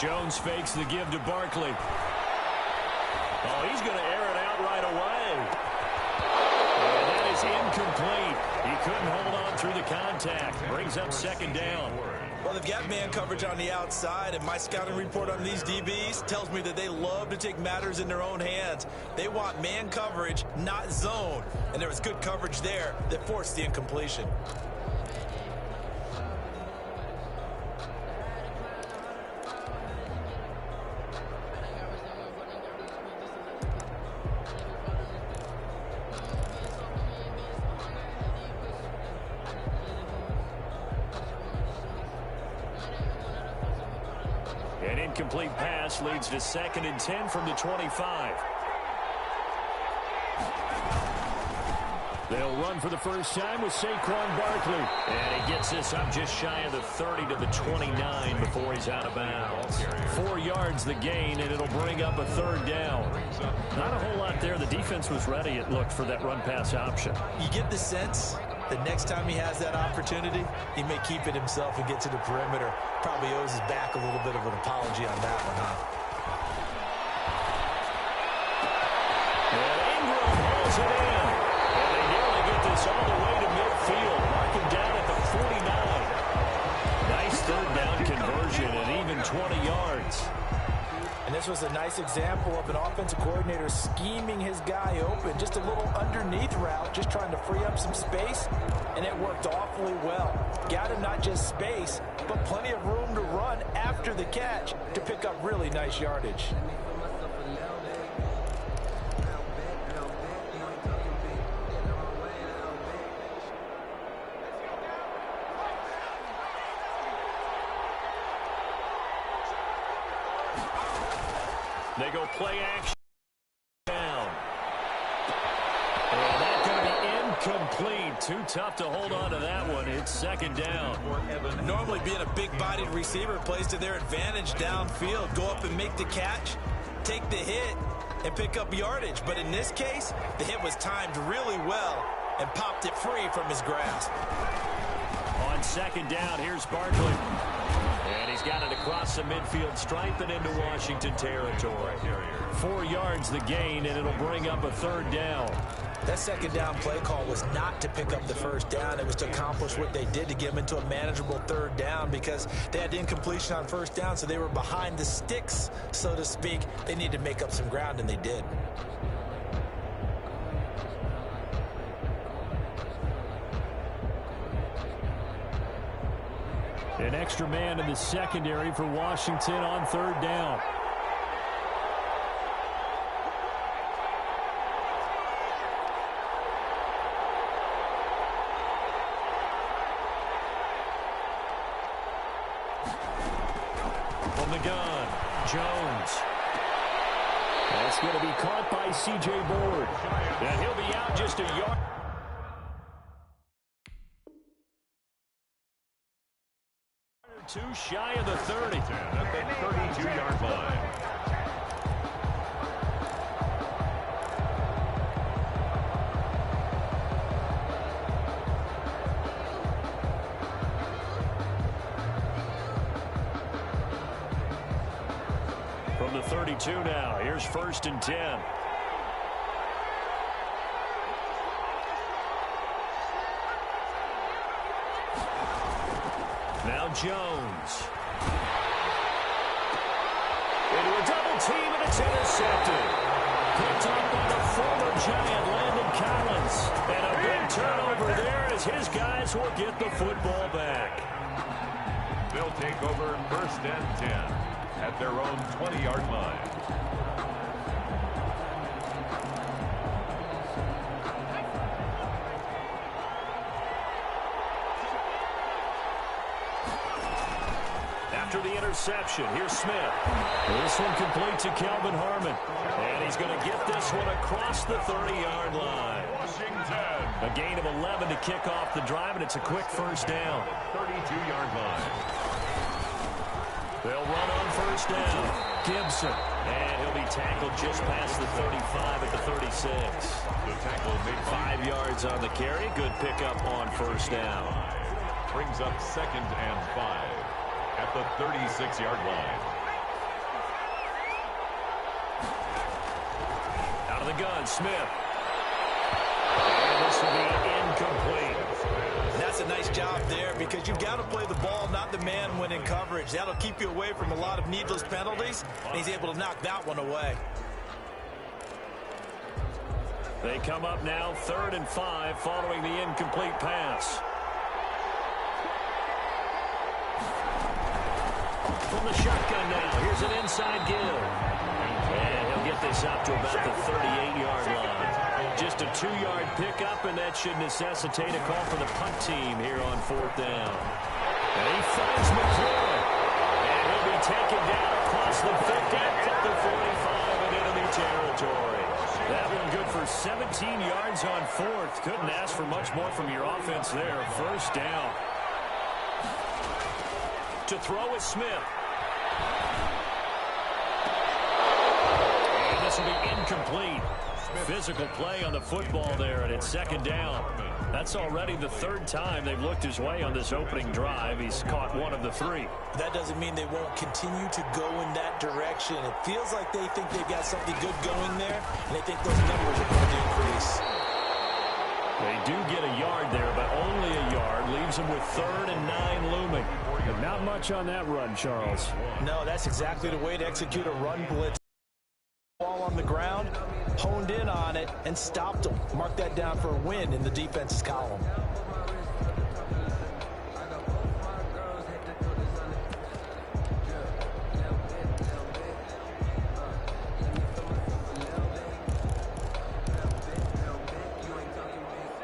Jones fakes the give to Barkley. Oh, he's going to air it out right away. And that is incomplete. He couldn't hold on through the contact. Brings up second down. Well, they've got man coverage on the outside, and my scouting report on these DBs tells me that they love to take matters in their own hands. They want man coverage, not zone. And there was good coverage there that forced the incompletion. An incomplete pass leads to 2nd and 10 from the 25. They'll run for the first time with Saquon Barkley. And he gets this up just shy of the 30 to the 29 before he's out of bounds. 4 yards the gain, and it'll bring up a 3rd down. Not a whole lot there. The defense was ready, it looked, for that run-pass option. You get the sense the next time he has that opportunity, he may keep it himself and get to the perimeter. Probably owes his back a little bit of an apology on that one, huh? And Ingram hauls it in. And they nearly get this all the way to midfield. Marking down at the 49. Nice 3rd down conversion and even 20 yards. And this was a nice example of an offensive coordinator scheming his guy open. Just a little underneath route, just trying to free up some space, and it worked awfully well. Got him not just space, but plenty of room to run after the catch to pick up really nice yardage. They go play action down. And that's going to be incomplete. Too tough to hold on to that one. It's 2nd down. Normally being a big-bodied receiver plays to their advantage downfield. Go up and make the catch, take the hit, and pick up yardage. But in this case, the hit was timed really well and popped it free from his grasp. On 2nd down, here's Barkley. And he's got it across the midfield stripe and into Washington territory. 4 yards the gain, and it'll bring up a 3rd down. That 2nd down play call was not to pick up the 1st down. It was to accomplish what they did to get them into a manageable 3rd down because they had incompletion on 1st down, so they were behind the sticks, so to speak. They needed to make up some ground, and they did. An extra man in the secondary for Washington on 3rd down. From the gun, Jones. That's going to be caught by C.J. Board. And he'll be out just a yard. Too shy of the 30. At the 32-yard line. From the 32 now, here's 1st and 10. Now Jones. Into a double team, and it's intercepted. Picked up by the former Giant Landon Collins. And a big turnover there as his guys will get the football back. They'll take over 1st and 10 at their own 20-yard line. After the interception, here's Smith. This one complete to Calvin Harmon. And he's going to get this one across the 30-yard line. Washington. A gain of 11 to kick off the drive, and it's a quick 1st down. 32-yard line. They'll run on 1st down. Gibson. And he'll be tackled just past the 35 at the 36. The tackle made 5 yards on the carry. Good pickup on 1st down. brings up 2nd and 5 at the 36-yard line. Out of the gun, Smith. And this will be incomplete. And that's a nice job there because you've got to play the ball, not the man when in coverage. That'll keep you away from a lot of needless penalties, and he's able to knock that one away. They come up now 3rd and 5 following the incomplete pass. From the shotgun now, here's an inside give. And he'll get this up to about the 38-yard line. Just a 2-yard pickup, and that should necessitate a call for the punt team here on 4th down. And he finds McClure. And he'll be taken down across the 50 at the 45 in enemy territory. That one good for 17 yards on 4th. Couldn't ask for much more from your offense there. 1st down. To throw is Smith. And this will be incomplete. Physical play on the football there, and it's 2nd down. That's already the 3rd time they've looked his way on this opening drive. He's caught 1 of the 3. That doesn't mean they won't continue to go in that direction. It feels like they think they've got something good going there, and they think those numbers are going to increase. They do get a yard there, but only a yard. Leaves them with 3rd and 9 looming. But not much on that run, Charles. No, that's exactly the way to execute a run blitz. Ball on the ground, honed in on it, and stopped them. Mark that down for a win in the defense's column.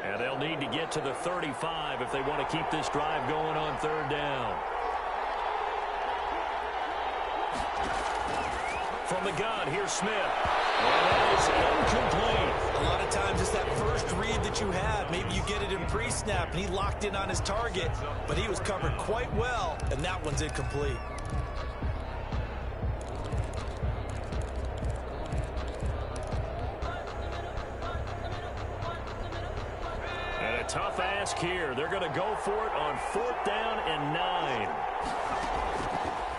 And they'll need to get to the 35 if they want to keep this drive going on 3rd down. From the gun, here's Smith. And that is incomplete. A lot of times it's that first read that you have. Maybe you get it in pre-snap, and he locked in on his target, but he was covered quite well, and that one's incomplete. And a tough ask here. They're going to go for it on 4th down and 9.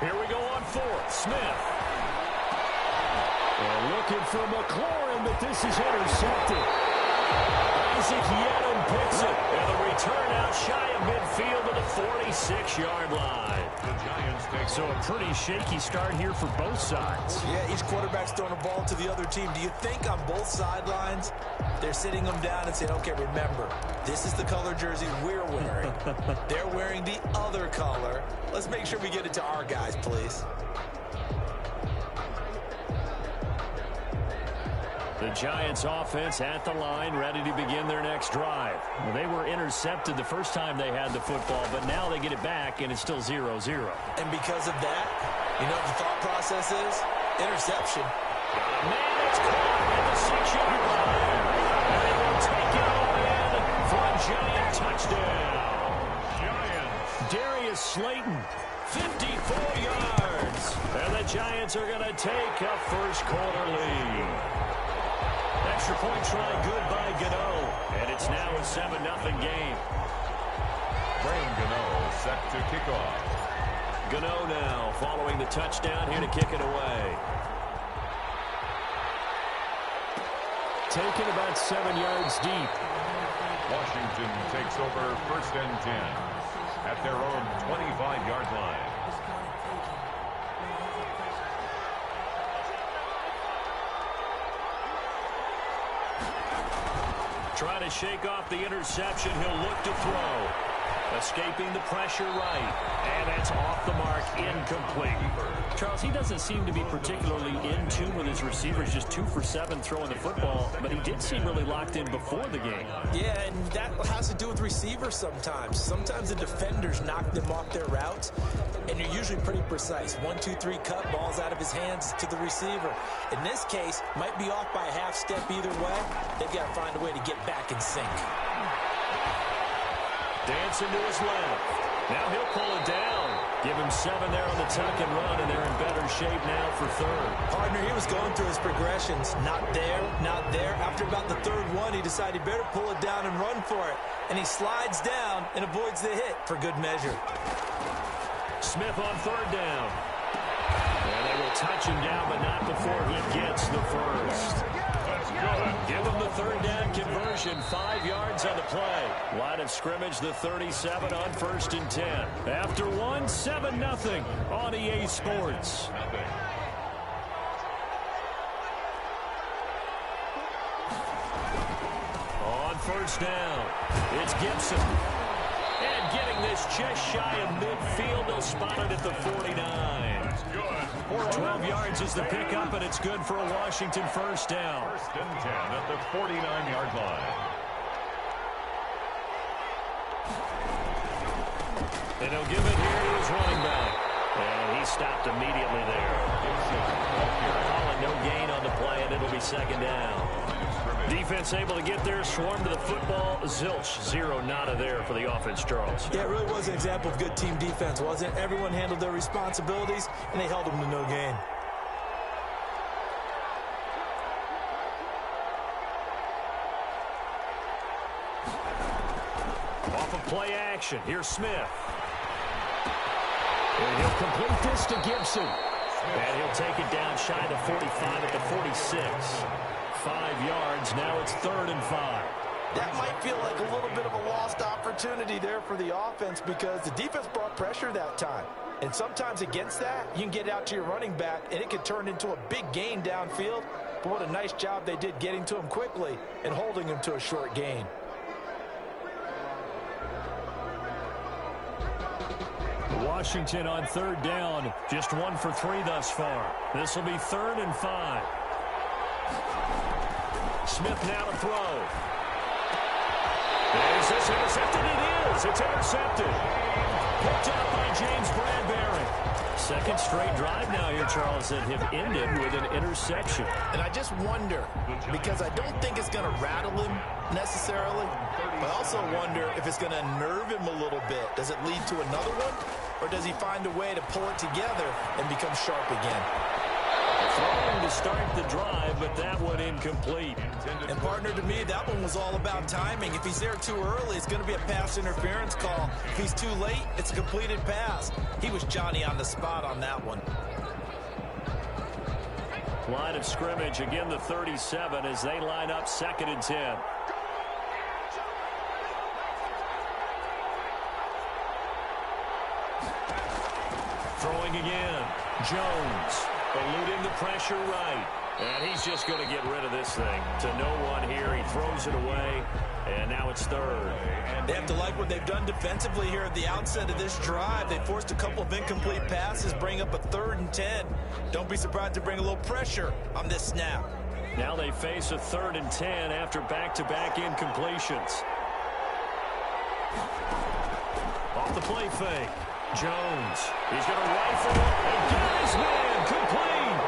Here we go on 4th. Smith. And looking for McLaurin, but this is intercepted. Isaac Yennon picks it. And the return out shy of midfield to the 46-yard line. So a pretty shaky start here for both sides. Yeah, each quarterback's throwing a ball to the other team. Do you think on both sidelines they're sitting them down and saying, okay, remember, this is the color jersey we're wearing. They're wearing the other color. Let's make sure we get it to our guys, please. The Giants offense at the line, ready to begin their next drive. Well, they were intercepted the first time they had the football, but now they get it back, and it's still 0-0. And because of that, you know what the thought process is? Interception. Man, it's caught at the 6-yard line. And they will take it all in for a Giant touchdown. Giants. Darius Slayton, 54 yards. And the Giants are going to take a first-quarter lead. Extra point try good by Gano. And it's now a 7-0 game. Brian Gano set to kick off. Gano now following the touchdown here to kick it away. Taken about 7 yards deep. Washington takes over 1st and 10 at their own 25-yard line. Trying to shake off the interception. He'll look to throw. Escaping the pressure right. And that's off the mark. Incomplete. Charles, he doesn't seem to be particularly in tune with his receivers. Just 2 for 7 throwing the football. But he did seem really locked in before the game. Yeah, and that has to do with receivers sometimes. Sometimes the defenders knock them off their routes, and you're usually pretty precise. 1, 2, 3 cut, balls out of his hands to the receiver. In this case, might be off by a half step either way. They've got to find a way to get back in sync. Dancing to his left. Now he'll pull it down. Give him 7 there on the tuck and run, and they're in better shape now for 3rd. Partner, he was going through his progressions. Not there, not there. After about the 3rd one, he decided he better pull it down and run for it. And he slides down and avoids the hit for good measure. Smith on 3rd down. And they will touch him down, but not before he gets the first. Give them the third down conversion, 5 yards on the play. Line of scrimmage, the 37 on 1st and 10. After one, 7-0 on EA Sports. On 1st down, it's Gibson. And getting this just shy of midfield, they'll spot it at the 49. 12 yards is the pickup, and it's good for a Washington first down. 1st and 10 at the 49-yard line. And he'll give it here to his running back. And he stopped immediately there. Calling no gain on the play, and it'll be 2nd down. Defense able to get there, swarm to the football. Zilch, 0 nada there for the offense, Charles. Yeah, it really was an example of good team defense, wasn't it? Everyone handled their responsibilities, and they held them to no gain. Off of play action, here's Smith. And he'll complete this to Gibson. And he'll take it down shy of the 45 at the 46. 5 yards, now it's 3rd and 5. That might feel like a little bit of a lost opportunity there for the offense because the defense brought pressure that time. And sometimes against that, you can get out to your running back, and it could turn into a big gain downfield. But what a nice job they did getting to him quickly and holding him to a short gain. Washington on 3rd down, just 1 for 3 thus far. This will be 3rd and 5. Smith now to throw. Is this intercepted? It is. It's intercepted. Picked up by James Bradbury. 2nd straight drive now here, Charles, that have ended with an interception. And I just wonder, because I don't think it's going to rattle him necessarily, but I also wonder if it's going to nerve him a little bit. Does it lead to another one, or does he find a way to pull it together and become sharp again? Throwing to start the drive, but that one incomplete. And partner, to me, that one was all about timing. If he's there too early, it's going to be a pass interference call. If he's too late, it's a completed pass. He was Johnny on the spot on that one. Line of scrimmage, again the 37 as they line up 2nd and 10. Throwing again. Jones. Eluding the pressure right. And he's just going to get rid of this thing. To no one here. He throws it away. And now it's 3rd. They have to like what they've done defensively here at the outset of this drive. They forced a couple of incomplete passes, bring up a 3rd and 10. Don't be surprised to bring a little pressure on this snap. Now they face a 3rd and 10 after back-to-back incompletions. Off the play fake. Jones. He's going to rifle and get his man complete.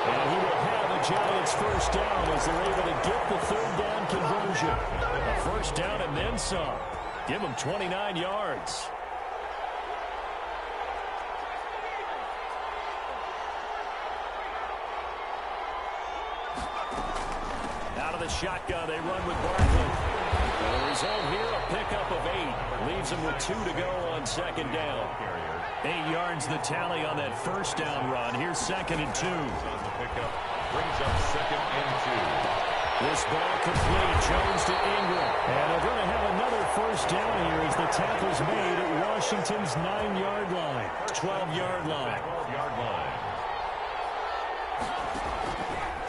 And he will have the Giants first down as they're able to get the 3rd down conversion. A first down and then some. Give them 29 yards. Out of the shotgun, they run with Barkley. And the result here, a pickup of 8. Leaves them with 2 to go on 2nd down. 8 yards the tally on that first down run. Here's 2nd and 2. On the pickup, brings up 2nd and 2. This ball complete. Jones to Ingram. And they're going to have another first down here as the tackle's made at Washington's 9-yard line. 12-yard line. 12-yard line.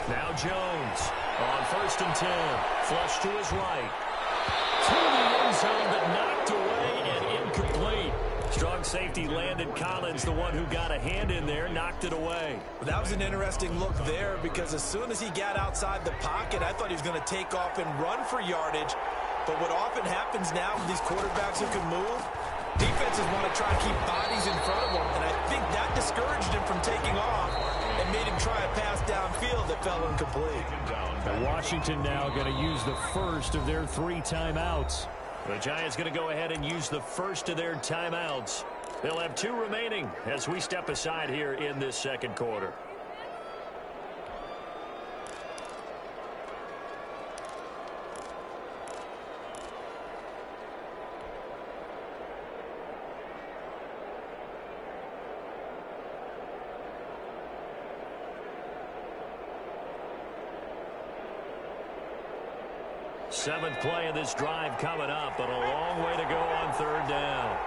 Now Jones on 1st and 10. Flush to his right. To the end zone, but knocked away and incomplete. Strong safety Landon Collins, the one who got a hand in there, knocked it away. That was an interesting look there because as soon as he got outside the pocket, I thought he was going to take off and run for yardage. But what often happens now with these quarterbacks who can move, defenses want to try to keep bodies in front of them. And I think that discouraged him from taking off and made him try a pass downfield that fell incomplete. And Washington now going to use the first of their 3 timeouts. The Giants going to go ahead and use the first of their timeouts. They'll have 2 remaining as we step aside here in this 2nd quarter. Seventh play of this drive coming up, but a long way to go on third down.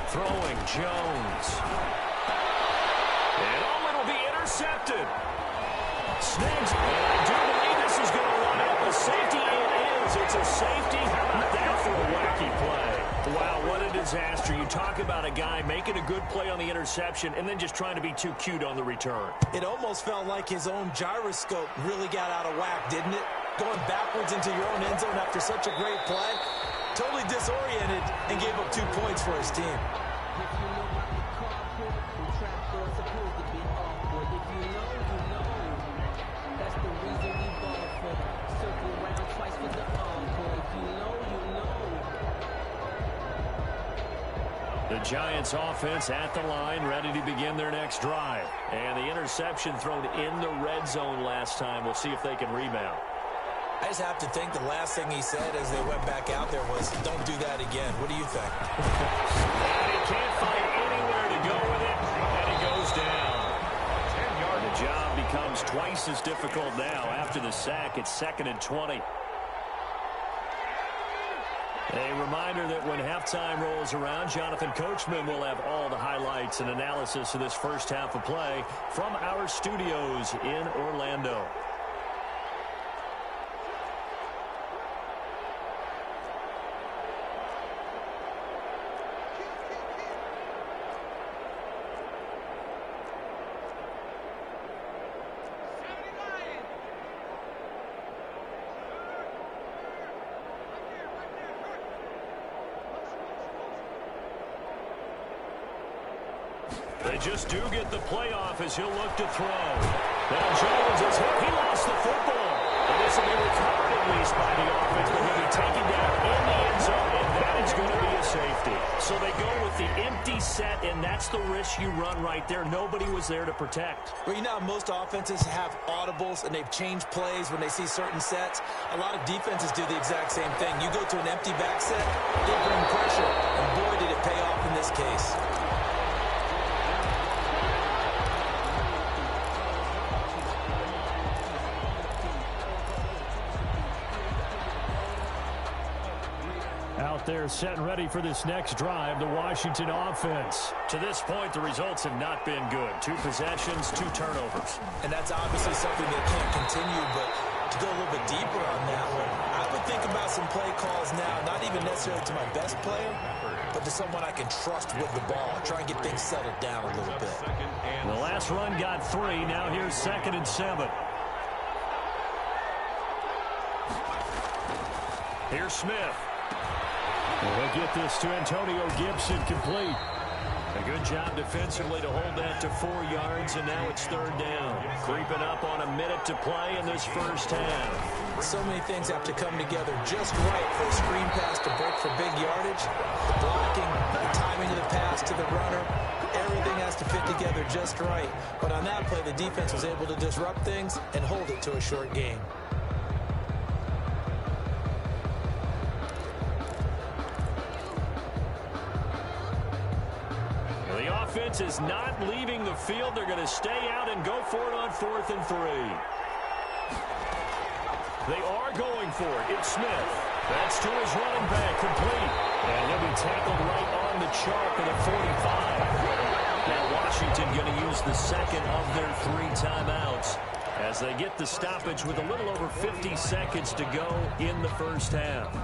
Throwing Jones. And it'll be intercepted. Snakes, and I do believe this is going to run out the safety. It is. It's a safety. How about that for a wacky play? Wow, what a disaster. You talk about a guy making a good play on the interception and then just trying to be too cute on the return. It almost felt like his own gyroscope really got out of whack, didn't it? Going backwards into your own end zone after such a great play. Totally disoriented and gave up 2 points for his team. The Giants offense at the line, ready to begin their next drive. And the interception thrown in the red zone last time. We'll see if they can rebound. I just have to think the last thing he said as they went back out there was, don't do that again. What do you think? And he can't find anywhere to go with it, and it goes down. 10-yard. The job becomes twice as difficult now. After the sack, it's 2nd and 20. A reminder that when halftime rolls around, Jonathan Coachman will have all the highlights and analysis of this first half of play from our studios in Orlando. They just do get the playoff as he'll look to throw. Now Jones is hit. He lost the football. And this will be recovered at least by the offense, but he'll be taken down in the end zone, and that is going to be a safety. So they go with the empty set, and that's the risk you run right there. Nobody was there to protect. Well, you know, most offenses have audibles, and they've changed plays when they see certain sets. A lot of defenses do the exact same thing. You go to an empty back set, they bring pressure, and boy, did it pay off in this case. Out there set and ready for this next drive, the Washington offense. To this point, the results have not been good. 2 possessions, 2 turnovers. And that's obviously something that can't continue, but to go a little bit deeper on that one, I would think about some play calls now, not even necessarily to my best player, but to someone I can trust with the ball. Try and get things settled down a little bit. The last run got 3. Now here's 2nd and 7. Here's Smith. They'll get this to Antonio Gibson complete. A good job defensively to hold that to 4 yards, and now it's 3rd down. Creeping up on a minute to play in this first half. So many things have to come together just right for a screen pass to break for big yardage. The blocking, the timing of the pass to the runner, everything has to fit together just right. But on that play, the defense was able to disrupt things and hold it to a short game. Offense is not leaving the field. They're going to stay out and go for it on 4th and 3. They are going for it. It's Smith. That's to his running back, complete. And he'll be tackled right on the chalk at the 45. Now Washington going to use the second of their 3 timeouts as they get the stoppage with a little over 50 seconds to go in the first half.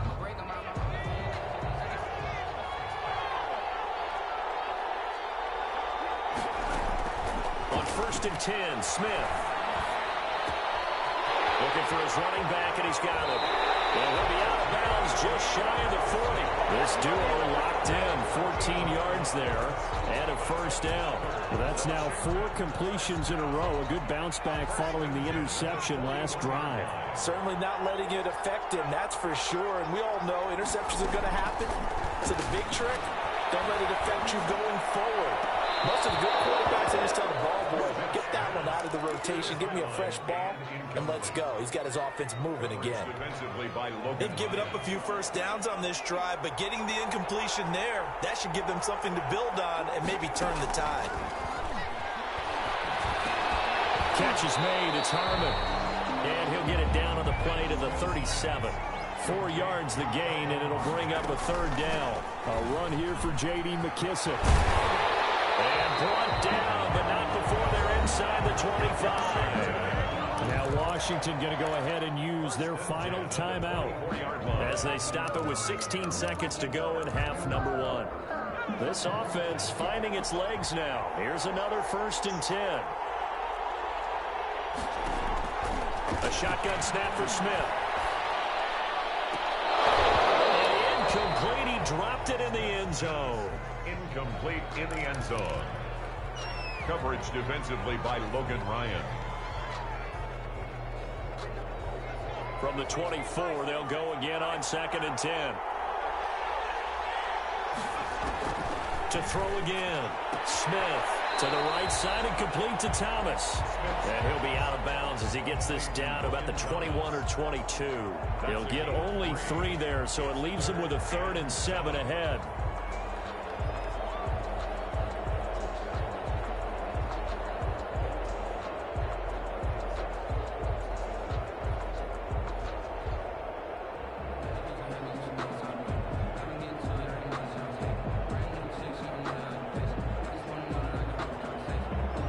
First and 10, Smith. Looking for his running back, and he's got it. And he'll be out of bounds just shy of the 40. This duo locked in, 14 yards there, and a first down. Well, that's now 4 completions in a row. A good bounce back following the interception last drive. Certainly not letting it affect him, that's for sure. And we all know interceptions are going to happen. So the big trick, don't let it affect you going forward. Most of the good quarterbacks, they just tell the ball boy, get that one out of the rotation, give me a fresh ball, and let's go. He's got his offense moving again. They've given up a few first downs on this drive, but getting the incompletion there, that should give them something to build on and maybe turn the tide. Catch is made. It's Harmon. And he'll get it down on the play to the 37. 4 yards the gain, and it'll bring up a third down. A run here for J.D. McKissick. And brought down, but not before they're inside the 25. Now Washington going to go ahead and use their final timeout as they stop it with 16 seconds to go in half number 1. This offense finding its legs now. Here's another 1st and 10. A shotgun snap for Smith. And incomplete. He dropped it in the end zone. Incomplete in the end zone. Coverage defensively by Logan Ryan. From the 24, they'll go again on 2nd and 10. To throw again. Smith to the right side and complete to Thomas. And he'll be out of bounds as he gets this down to about the 21 or 22. He'll get only 3 there, so it leaves him with a 3rd and 7 ahead.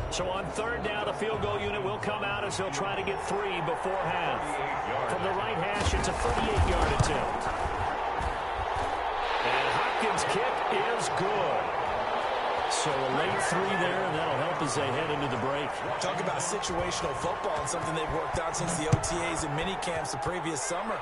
So on 3rd down, the field goal unit will come out as he'll try to get 3 before half. From the right hash, it's a 38-yard attempt. And Hopkins' kick is good. So a late 3 there, and that'll help as they head into the break. Talk about situational football and something they've worked on since the OTAs and mini camps the previous summer.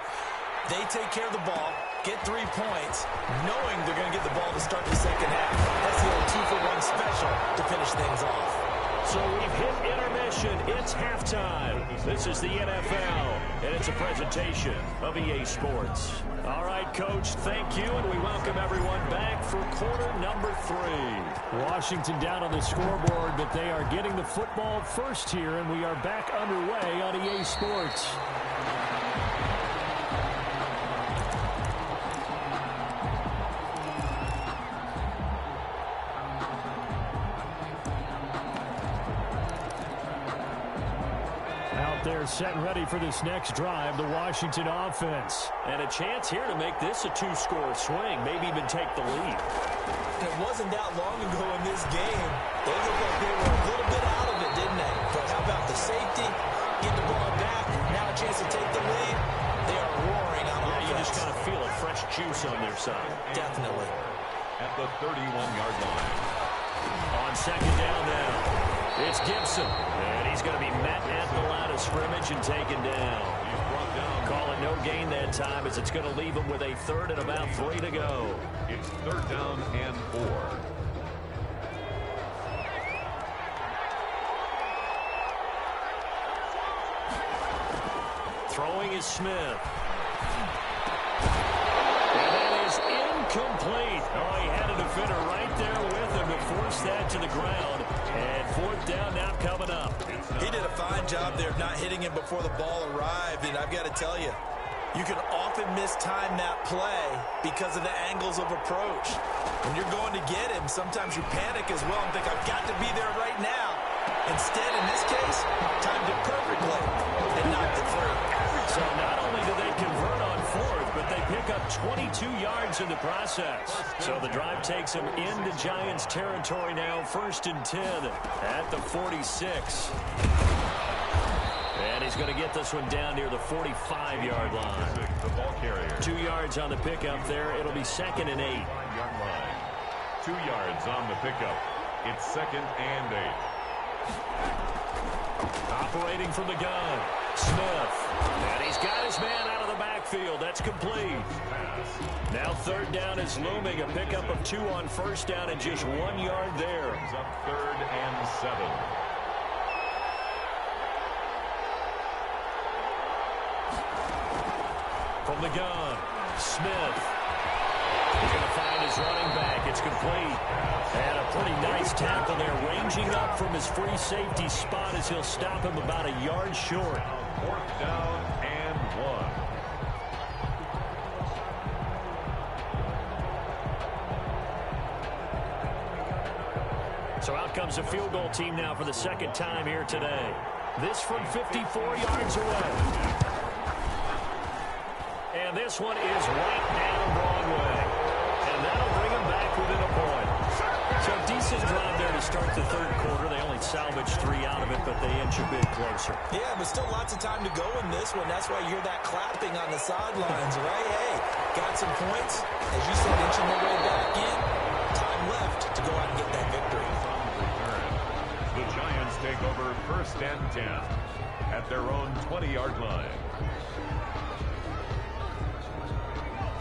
They take care of the ball, get 3 points, knowing they're going to get the ball to start the second half. That's the old 2-for-1 special to finish things off. So we've hit intermission. It's halftime. This is the NFL, and it's a presentation of EA Sports. All right, Coach, thank you, and we welcome everyone back for quarter number 3. Washington down on the scoreboard, but they are getting the football first here, and we are back underway on EA Sports. They're set and ready for this next drive, the Washington offense. And a chance here to make this a 2-score swing, maybe even take the lead. It wasn't that long ago in this game. They looked like they were a little bit out of it, didn't they? But how about the safety? Get the ball back, now a chance to take the lead. They are roaring on offense. You just kind of feel a fresh juice on their side. Definitely. At the 31-yard line. On 2nd down now, it's Gibson. And he's going to be met at the line of scrimmage and taken down. Call it no gain that time as it's going to leave him with a 3rd and about 3 to go. It's 3rd down and 4. Throwing is Smith. And that is incomplete. Oh, he had a defender right there with him to force that to the ground. And 4th down now coming up. He did a fine job there of not hitting him before the ball arrived, and I've got to tell you, you can often mistime that play because of the angles of approach. When you're going to get him, sometimes you panic as well and think, I've got to be there right now. Instead, in this case, timed it perfectly and knocked it through. So not only do they convert on 4th, but they pick up 22 yards in the process. So the drive takes them into Giants territory now, 1st and 10 at the 46. And he's going to get this one down near the 45-yard line. The ball carrier. 2 yards on the pickup there. It'll be 2nd and 8. 1-yard line. 2 yards on the pickup. It's 2nd and 8. Operating from the gun, Smith. And he's got his man out of the backfield. That's complete. Now 3rd down is looming. A pickup of 2 on 1st down and just 1 yard there. Comes up 3rd and 7. From the gun, Smith. He's going to find his running back. It's complete. And a pretty nice Nice tackle there, ranging up from his free safety spot as he'll stop him about a yard short. 4th down and 1. So out comes a field goal team now for the second time here today. This from 54 yards away. And this one is right down Broadway. And that'll bring him back within a point. So decent drive there to start the third quarter. They only salvaged 3 out of it, but they inch a bit closer. Yeah, but still lots of time to go in this one. That's why you hear that clapping on the sidelines, right? Hey, got some points. As you said, inching their way back in. Time left to go out and get that victory. The Giants take over 1st and 10 at their own 20-yard line.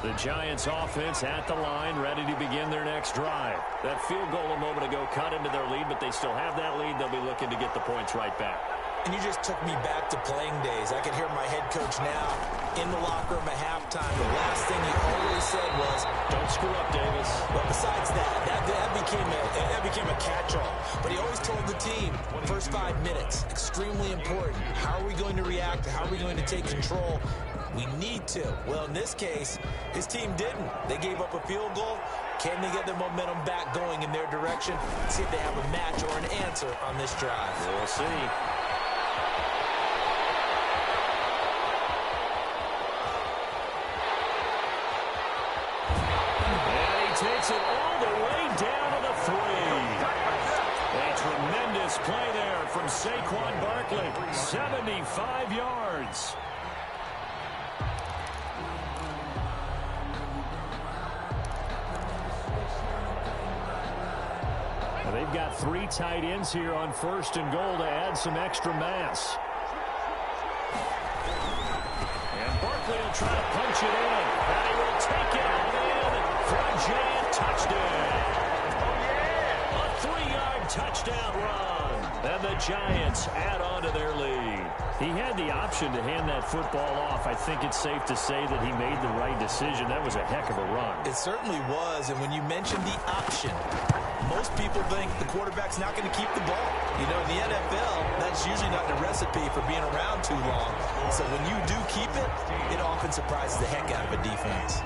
The Giants offense at the line, ready to begin their next drive. That field goal a moment ago cut into their lead, but they still have that lead. They'll be looking to get the points right back. And you just took me back to playing days. I can hear my head coach now in the locker room at halftime. The last thing he always said was, "Don't screw up, Davis." Well, besides that became a catch-all. But he always told the team, first 5 minutes, extremely important. How are we going to react? How are we going to take control? We need to. Well, in this case, his team didn't. They gave up a field goal. Can they get the momentum back going in their direction? See if they have a match or an answer on this drive. We'll see. And he takes it all the way down to the 3. A tremendous play there from Saquon Barkley. 75 yards. They've got 3 tight ends here on 1st and goal to add some extra mass. And Barkley will try to punch it in. And he will take it all in for a giant touchdown. A 3-yard touchdown run. And the Giants add on to their lead. He had the option to hand that football off. I think it's safe to say that he made the right decision. That was a heck of a run. It certainly was. And when you mentioned the option, most people think the quarterback's not going to keep the ball. You know, in the NFL, that's usually not the recipe for being around too long. So when you do keep it, it often surprises the heck out of a defense.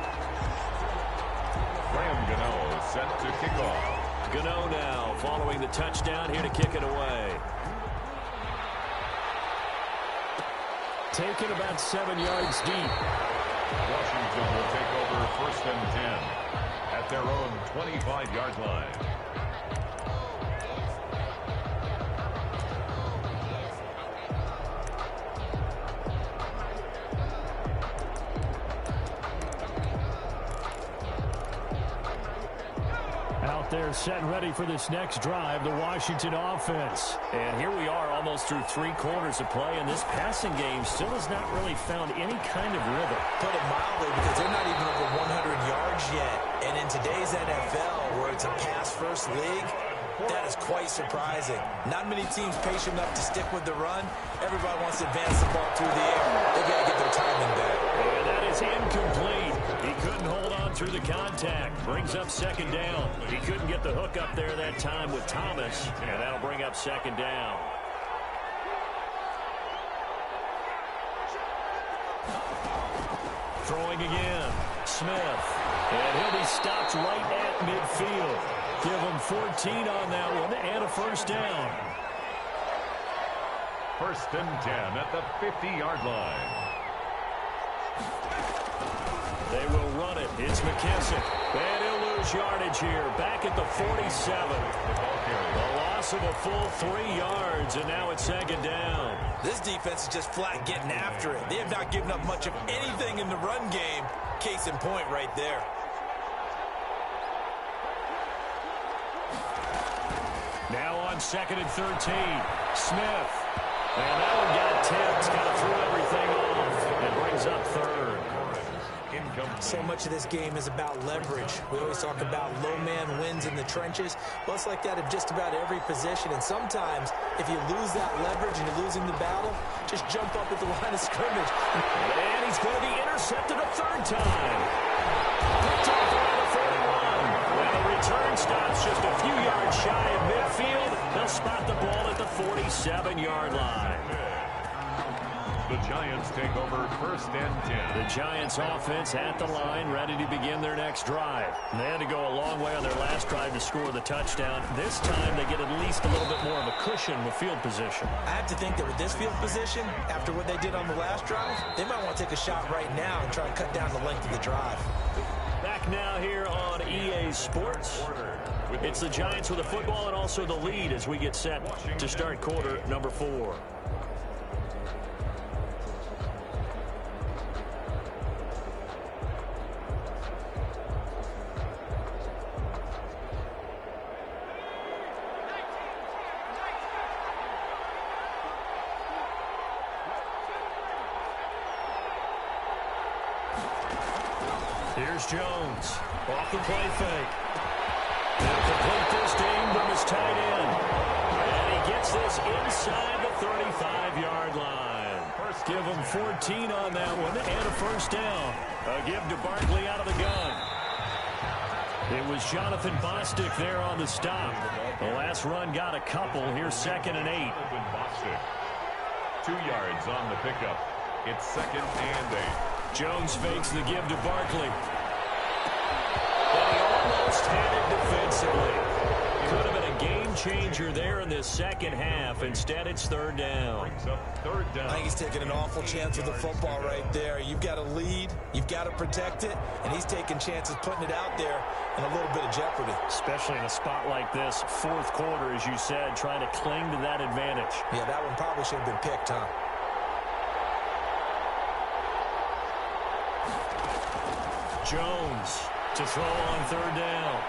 Graham Gano set to kick off. Gano now following the touchdown, here to kick it away. Taken about 7 yards deep. Washington will take over 1st and 10 at their own 25-yard line. Out there set and ready for this next drive, the Washington offense. And here we are almost through 3 quarters of play, and this passing game still has not really found any kind of rhythm. Put it mildly, because they're not even over 100 yards yet. And in today's NFL, where it's a pass-first league, that is quite surprising. Not many teams patient enough to stick with the run. Everybody wants to advance the ball through the air. They've got to get their timing back. And that is incomplete. He couldn't hold on through the contact. Brings up 2nd down. He couldn't get the hook up there that time with Thomas, and that'll bring up 2nd down. Throwing again. Smith. And he'll be stopped right at midfield. Give him 14 on that one and a 1st down. 1st and 10 at the 50-yard line. They will run it. It's McKissick. And he'll lose yardage here. Back at the 47. The loss of a full 3 yards, and now it's 2nd down. This defense is just flat getting after it. They have not given up much of anything in the run game. Case in point right there. Now on 2nd and 13. Smith. And that one got tipped. Kind of threw everything off. And brings up 3rd. So much of this game is about leverage. We always talk about low man wins in the trenches. Well, it's like that of just about every position. And sometimes, if you lose that leverage and you're losing the battle, just jump up at the line of scrimmage. And he's going to be intercepted a 3rd time. Picked off around the 41. Well, the return stops just a few yards shy of 37-yard line. The Giants take over first and 10. The Giants offense at the line, ready to begin their next drive. They had to go a long way on their last drive to score the touchdown. This time they get at least a little bit more of a cushion with field position. I have to think that with this field position, after what they did on the last drive, they might want to take a shot right now and try and cut down the length of the drive. Back now here on EA Sports. It's the Giants with the football and also the lead as we get set to start quarter number 4. Here's Jones. Off the play fake. They'll complete this to Ingram as tight end. And he gets this inside the 35-yard line. Give him 14 on that one and a first down. A give to Barkley out of the gun. It was Jonathan Bostic there on the stop. The last run got a couple. Here's 2nd and 8. 2 yards on the pickup. It's 2nd and 8. Jones fakes the give to Barkley. And he almost had it defensively. Could have been a game changer there in this second half. Instead, it's 3rd down. I think he's taking an awful chance with the football right there. You've got to lead, you've got to protect it, and he's taking chances putting it out there in a little bit of jeopardy. Especially in a spot like this, 4th quarter, as you said, trying to cling to that advantage. Yeah, that one probably should have been picked, huh? Jones to throw on 3rd down.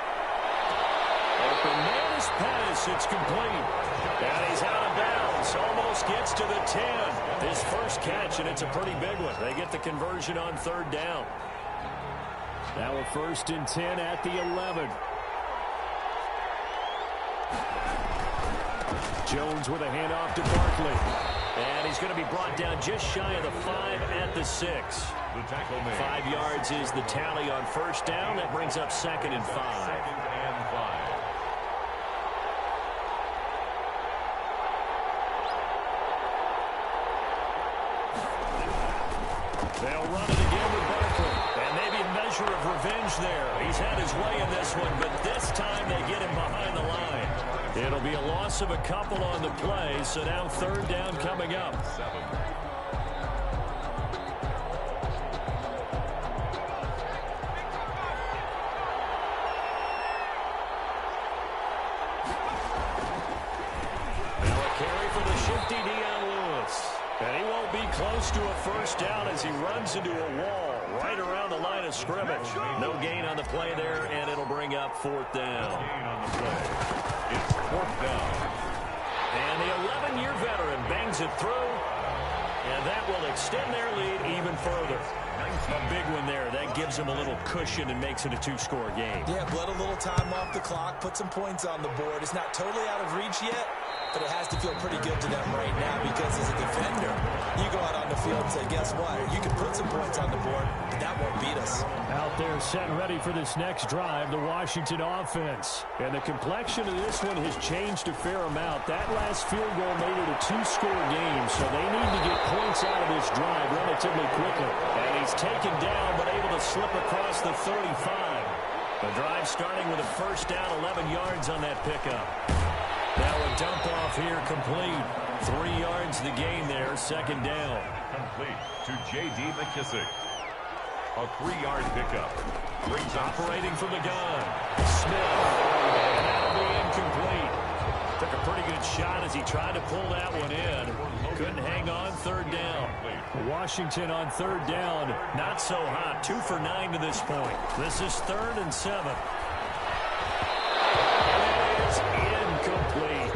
Open man is Pettis. It's complete. And he's out of bounds. Almost gets to the 10. His first catch, and it's a pretty big one. They get the conversion on 3rd down. Now a 1st and 10 at the 11. Jones with a handoff to Barkley. And he's going to be brought down just shy of the 5 at the 6. The tackle made. 5 yards is the tally on 1st down. That brings up 2nd and 5. 2nd and 5. They'll run it again with Barkley. And maybe a measure of revenge there. He's had his way in this one, but this time they get him behind the line. It'll be a loss of a couple on the play, so now 3rd down coming up. 7. Now a carry for the shifty Dion Lewis. And he won't be close to a 1st down as he runs into a wall right around the line of scrimmage. No gain on the play there, and it'll bring up 4th down. Gain on the play. It's 4th down. And the 11-year veteran bangs it through, and that will extend their lead even further. A big one there. That gives them a little cushion and makes it a 2-score game. Yeah, let a little time off the clock, put some points on the board. It's not totally out of reach yet, but it has to feel pretty good to them right now because as a defender, you go out on the field and say, guess what? You can put some points on the board, but that won't beat us. Out there set ready for this next drive, the Washington offense. And the complexion of this one has changed a fair amount. That last field goal made it a 2-score game, so they need to get points out of this drive relatively quickly. And he's taken down but able to slip across the 35. The drive starting with a 1st down, 11 yards on that pickup. Now a dump off here complete. 3 yards the gain there, 2nd down. Complete to J.D. McKissick. A 3-yard pickup. Brings operating from the gun. Smith. And that'll be incomplete. Took a pretty good shot as he tried to pull that one in. Couldn't hang on, 3rd down. Washington on 3rd down. Not so hot. 2 for 9 to this point. This is 3rd and 7. Incomplete.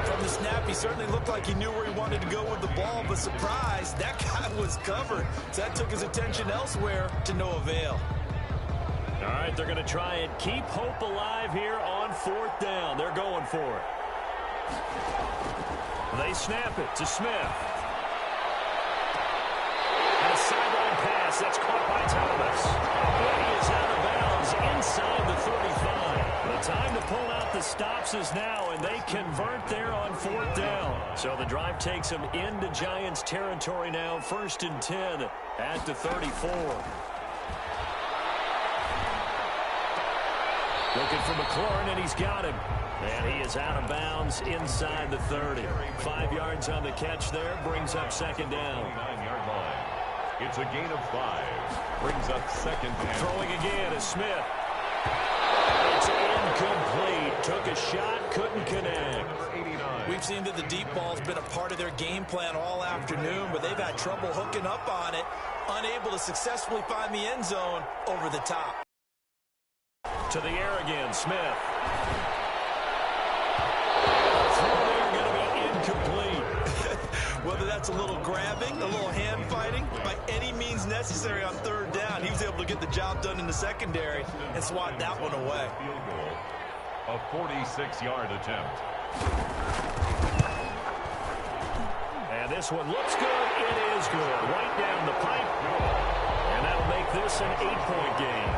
From the snap, he certainly looked like he knew where he wanted to go with the ball, but surprise, that guy was covered. So that took his attention elsewhere to no avail. All right, they're going to try and keep hope alive here on 4th down. They're going for it. They snap it to Smith. And a sideline pass. That's caught by Thomas. And he is out of bounds inside the 35. The time to pull out the stops is now, and they convert there on 4th down. So the drive takes them into Giants territory now, 1st and 10 at the 34. Looking for McLaurin, and he's got him. And he is out of bounds inside the 30. 5 yards on the catch there, brings up 2nd down. 9-yard line. It's a gain of 5. Brings up 2nd down. Throwing again is Smith. It's incomplete. Took a shot, couldn't connect. We've seen that the deep ball's been a part of their game plan all afternoon, but they've had trouble hooking up on it, unable to successfully find the end zone over the top. To the air again, Smith. Throw there going to be incomplete. Whether that's a little grabbing, a little hand fighting, by any means necessary on 3rd down, he was able to get the job done in the secondary and swat that one away. Field goal, a 46-yard attempt. And this one looks good. It is good. Right down the pipe. And that'll make this an 8-point game.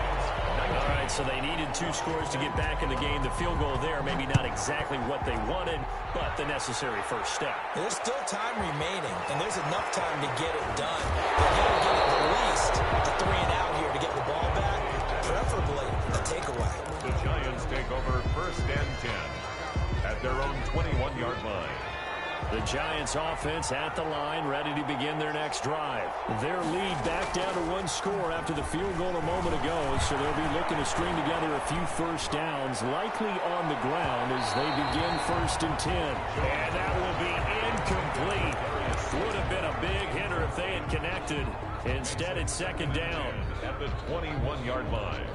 All right, so they needed 2 scores to get back in the game. The field goal there, maybe not exactly what they wanted, but the necessary first step. There's still time remaining, and there's enough time to get it done. They've got to get at least a 3 and out here to get the ball back, preferably a takeaway. The Giants take over 1st and 10 at their own 21-yard line. The Giants offense at the line, ready to begin their next drive. Their lead back down to 1 score after the field goal a moment ago, so they'll be looking to string together a few first downs, likely on the ground as they begin 1st and 10. And that will be incomplete. Would have been a big hitter if they had connected. Instead, it's 2nd down. At the 21-yard line.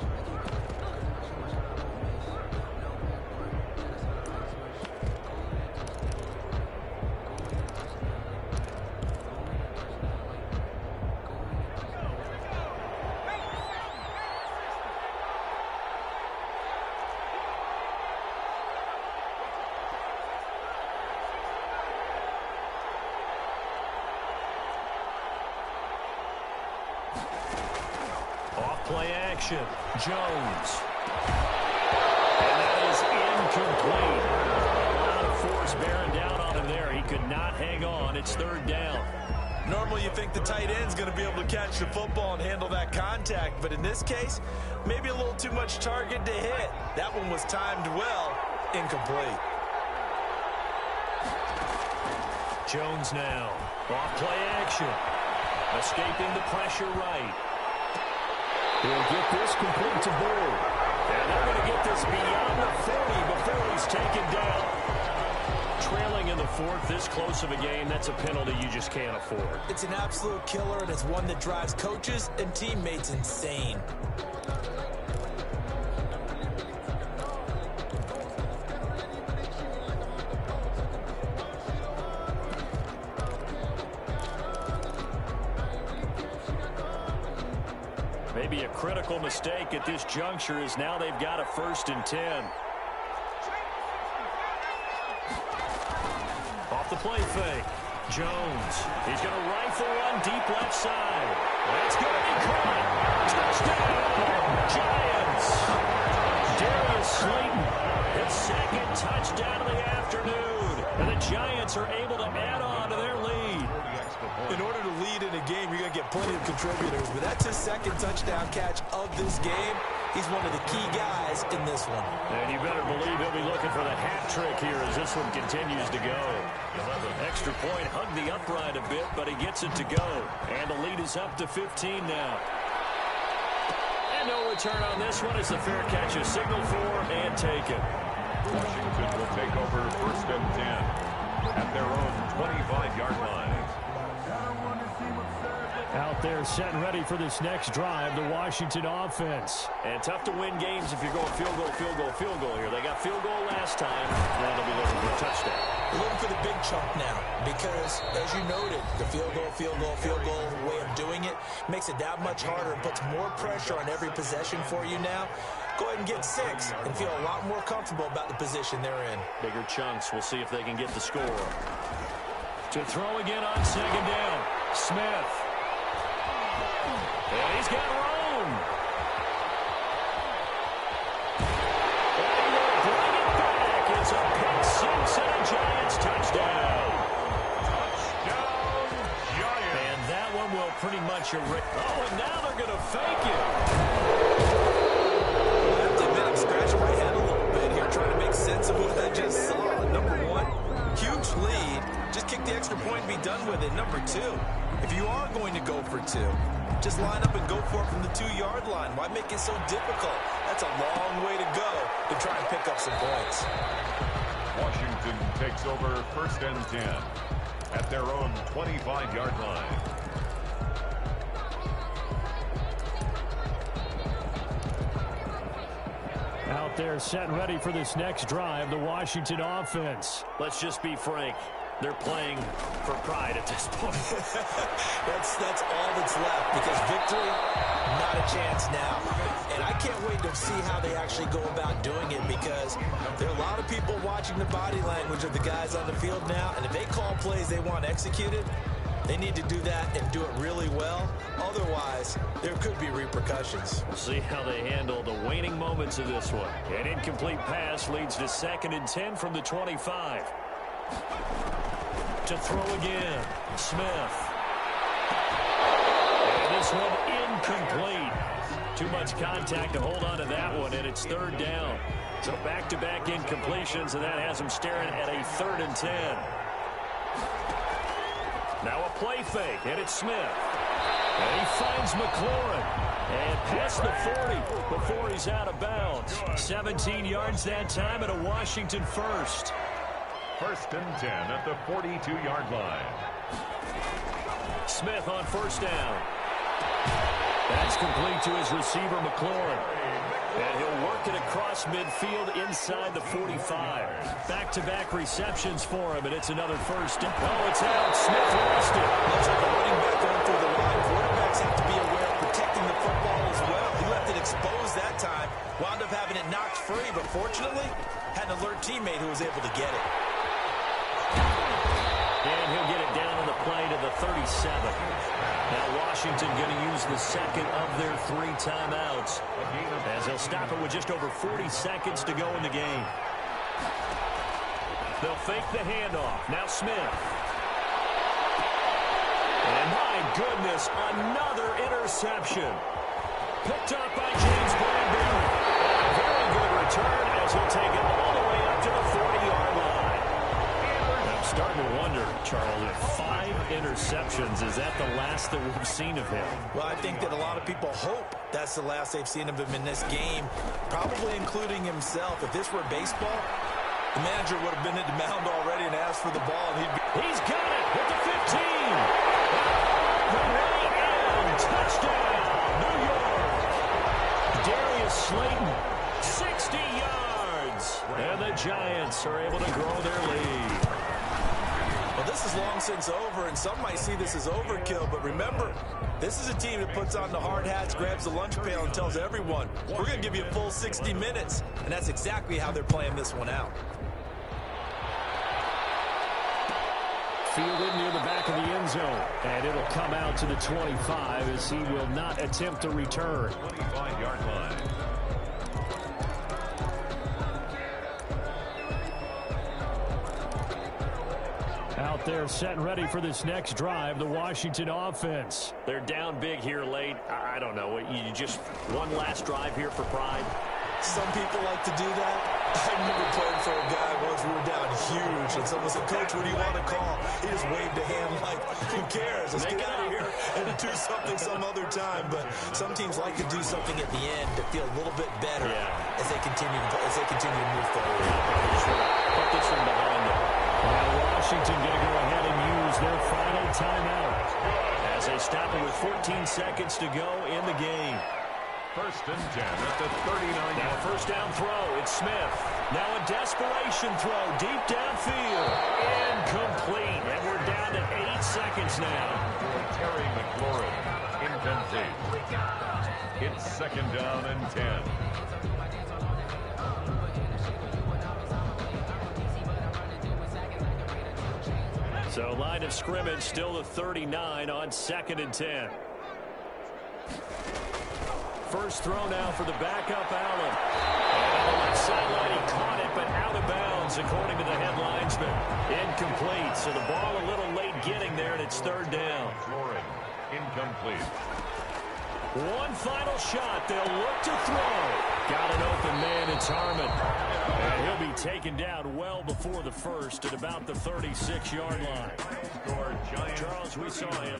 Play action. Jones. And that is incomplete. A lot of force bearing down on him there. He could not hang on. It's 3rd down. Normally you think the tight end's going to be able to catch the football and handle that contact, but in this case, maybe a little too much target to hit. That one was timed well. Incomplete. Jones now. Off play action. Escaping the pressure right. He'll get this complete to Bull. And they're going to get this beyond the 40 before he's taken down. Trailing in the 4th, this close of a game, that's a penalty you just can't afford. It's an absolute killer, and it's one that drives coaches and teammates insane. Maybe a critical mistake at this juncture is now they've got a 1st and 10. Off the play fake. Jones. He's going to rifle one deep left side. It's going to be caught. Touchdown, Giants. Darius Slayton, his 2nd touchdown of the afternoon. And the Giants are able to add on to their lead. In order to lead in a game, you're going to get plenty of contributors, but that's his 2nd touchdown catch of this game. He's one of the key guys in this one. And you better believe he'll be looking for the hat trick here as this one continues to go. Extra point, hugged the upright a bit, but he gets it to go. And the lead is up to 15 now. And no return on this one as the fair catch is signaled for and taken. Washington will take over 1st and 10 at their own 25-yard line. Out there set and ready for this next drive, the Washington offense. And tough to win games if you're going field goal, field goal, field goal here. They got field goal last time, and they'll be looking for a touchdown. We're looking for the big chunk now because, as you noted, the field goal way of doing it makes it that much harder and puts more pressure on every possession for you now. Go ahead and get 6 and feel a lot more comfortable about the position they're in. Bigger chunks. We'll see if they can get the score. To throw again on 2nd down. Smith. And he's got room. And he get you ready. Oh, and now they're going to fake it. I have to admit, I'm scratching my head a little bit here, trying to make sense of what I just saw. Number one, huge lead. Just kick the extra point and be done with it. Number two, if you are going to go for two, just line up and go for it from the 2-yard line. Why make it so difficult? That's a long way to go to try and pick up some points. Washington takes over first and 10 at their own 25-yard line. Out there set and ready for this next drive, the Washington offense. Let's just be frank. They're playing for pride at this point. That's all that's left, because victory, not a chance now. And I can't wait to see how they actually go about doing it, because there are a lot of people watching the body language of the guys on the field now, and if they call plays they want executed, they need to do that and do it really well. Otherwise, there could be repercussions. We'll see how they handle the waning moments of this one. An incomplete pass leads to 2nd and 10 from the 25. To throw again, Smith. And this one incomplete. Too much contact to hold on to that one, and it's 3rd down. So back-to-back incompletions, and that has them staring at a 3rd and 10. Now a play fake, and it's Smith. And he finds McLaurin. And past the 40 before he's out of bounds. 17 yards that time, and a Washington first. First and 10 at the 42-yard line. Smith on 1st down. That's complete to his receiver, McLaurin. And he'll work it across midfield inside the 45. Back-to-back receptions for him, and it's another first. Oh, it's out. Smith lost it. Looks like a running back going through the line. Quarterbacks have to be aware of protecting the football as well. He left it exposed that time. Wound up having it knocked free, but fortunately, had an alert teammate who was able to get it. And he'll get it down on the play to the 37. Now Washington going to use the second of their 3 timeouts, as they'll stop it with just over 40 seconds to go in the game. They'll fake the handoff. Now Smith. And my goodness, another interception. Picked up by James Bradbury. A very good return as he'll take it all the way up to the 40-yard line. I'm starting to wonder, Charles, if 5 interceptions, is that the last that we've seen of him? Well, I think that a lot of people hope that's the last they've seen of him in this game, probably including himself. If this were baseball, the manager would have been at the mound already and asked for the ball. And he's got it at the 15. The right end, touchdown, New York. Darius Slayton, 60 yards. And the Giants are able to grow their lead. Well, this is long since over, and some might see this as overkill, but remember, this is a team that puts on the hard hats, grabs the lunch pail, and tells everyone, we're going to give you a full 60 minutes, and that's exactly how they're playing this one out. Fielded near the back of the end zone, and it'll come out to the 25 as he will not attempt to return. 25-yard line. Out there set and ready for this next drive, the Washington offense. They're down big here late. I don't know. You just one last drive here for pride. Some people like to do that. I remember playing for a guy once we were down huge, and someone said, Coach, what do you want to call? He just waved a hand like, who cares? Let's get out of here and do something some other time. But some teams like to do something at the end to feel a little bit better as they continue to move forward. Put this one behind them. Now Washington going to go ahead and use their final timeout as they stop it with 14 seconds to go in the game. First and 10 at the 39. Now a first down throw. It's Smith. Now a desperation throw deep downfield. Incomplete. And we're down to 8 seconds now. For Terry McLaurin. Incomplete. It's 2nd down and 10. So line of scrimmage still the 39 on 2nd and 10. First throw now for the backup, Allen. And on the left sideline, he caught it, but out of bounds, according to the head linesman. Incomplete, so the ball a little late getting there, and it's 3rd down. McLaurin, incomplete. One final shot. They'll look to throw. Got an open man. It's Harmon. And he'll be taken down well before the first at about the 36-yard line. Score Giants. Charles, we saw him.